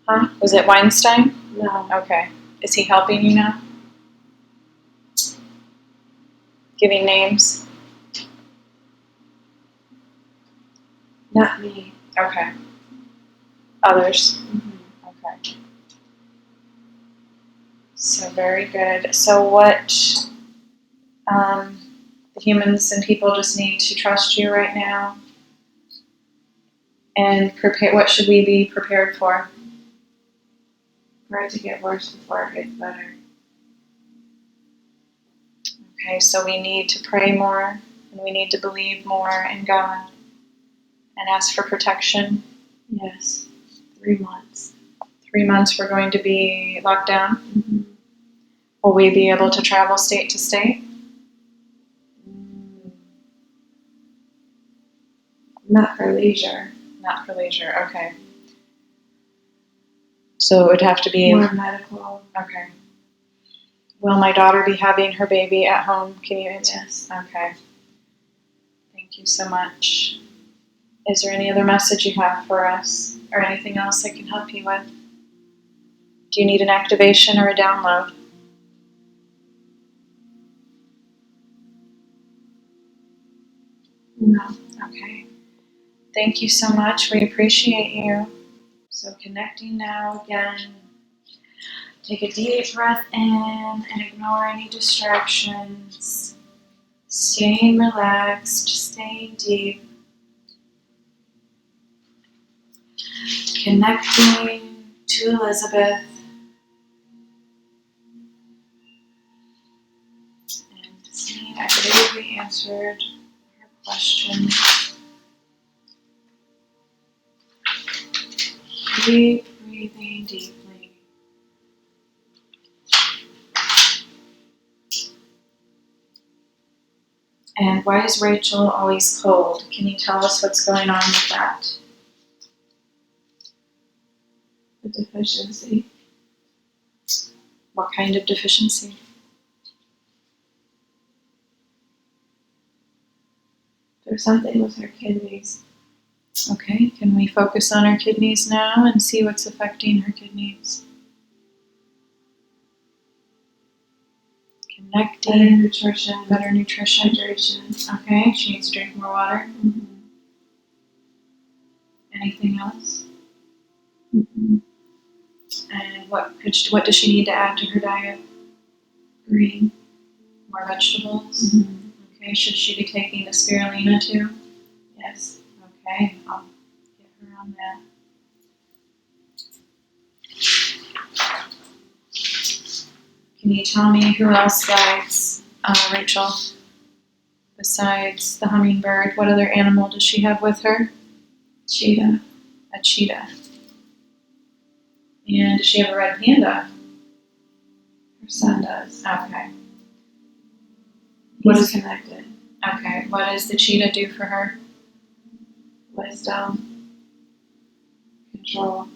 Huh? Was it Weinstein?
No.
Okay. Is he helping you now? Giving names?
Not me.
Okay. Others?
Mm-hmm.
Okay. So very good. So what the humans and people just need to trust you right now and prepare. What should we be prepared for?
For it to get worse before it gets better.
Okay, so we need to pray more and we need to believe more in God and ask for protection.
Yes. 3 months.
3 months we're going to be locked down.
Mm-hmm.
Will we be able to travel state to state?
Not for leisure.
Not for leisure, okay. So it would have to be...
More medical.
Okay. Will my daughter be having her baby at home? Can you answer?
Yes.
Okay. Thank you so much. Is there any other message you have for us? Or anything else I can help you with? Do you need an activation or a download?
No.
Okay. Thank you so much. We appreciate you. So connecting now again. Take a deep breath in and ignore any distractions. Staying relaxed, staying deep. Connecting to Elizabeth. And seeing, I believe we answered her question. Keep breathing deeply. And why is Rachel always cold? Can you tell us what's going on with that?
The deficiency.
What kind of deficiency?
There's something with her kidneys.
Okay, can we focus on her kidneys now and see what's affecting her kidneys?
Better
Connecting,
nutrition.
better nutrition.
Hydration.
Okay, she needs to drink more water.
Mm-hmm.
Anything else?
Mm-hmm.
And what does she need to add to her diet?
Green.
More vegetables?
Mm-hmm.
Okay, should she be taking the spirulina too?
Yes.
Okay, I'll get her on that. Can you tell me who else guides Rachel besides the hummingbird? What other animal does she have with her?
Cheetah.
A cheetah. And does she have a red panda?
Her son does.
Okay.
He's connected.
Okay. What does the cheetah do for her?
Wisdom. Control.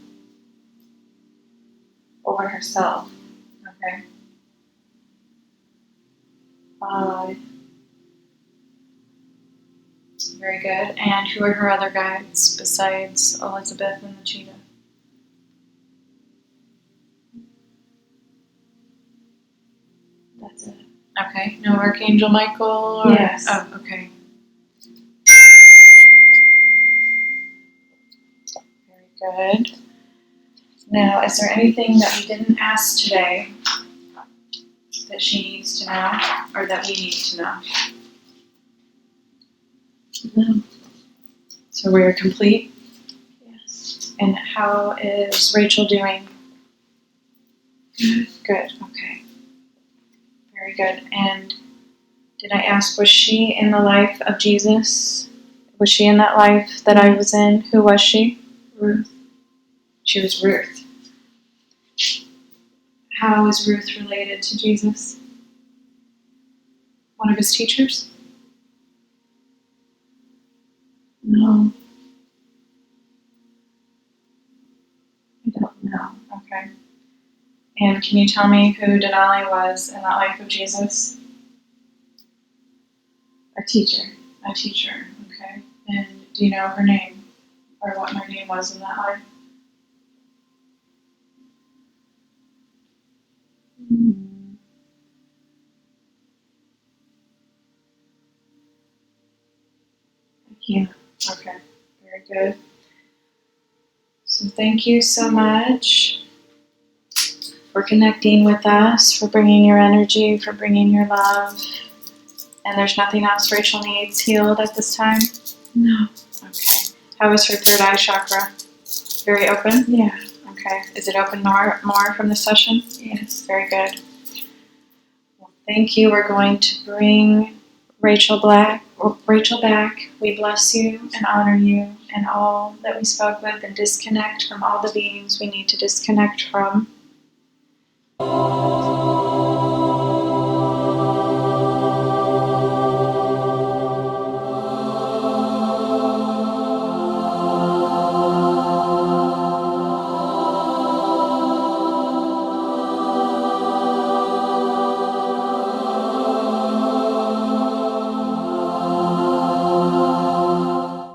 Over herself.
Okay.
5.
Very good. And who are her other guides besides Elizabeth and the cheetah?
That's it.
Okay. No Archangel Michael? Or,
Yes.
Oh, okay. Very good. Now, is there anything that we didn't ask today that she needs to know, or that we need to know?
No.
So we're complete.
Yes.
And how is Rachel doing?
Good.
Good. Okay. Very good. And did I ask, was she in the life of Jesus? Was she in that life that I was in? Who was she?
Ruth.
She was Ruth. How is Ruth related to Jesus? One of his teachers?
No. I don't know.
Okay. And can you tell me who Denali was in that life of Jesus?
A teacher.
A teacher. Okay. And do you know her name? Or what her name was in that life?
I can't.
Okay. Very good. So thank you so much for connecting with us, for bringing your energy, for bringing your love. And there's nothing else Rachel needs healed at this time?
No.
Okay. How is her third eye chakra? Very open?
Yeah.
Okay. Is it open more from the session?
Yes.
Very good. Well, thank you. We're going to bring Rachel back. We bless you and honor you and all that we spoke with, and disconnect from all the beings we need to disconnect from.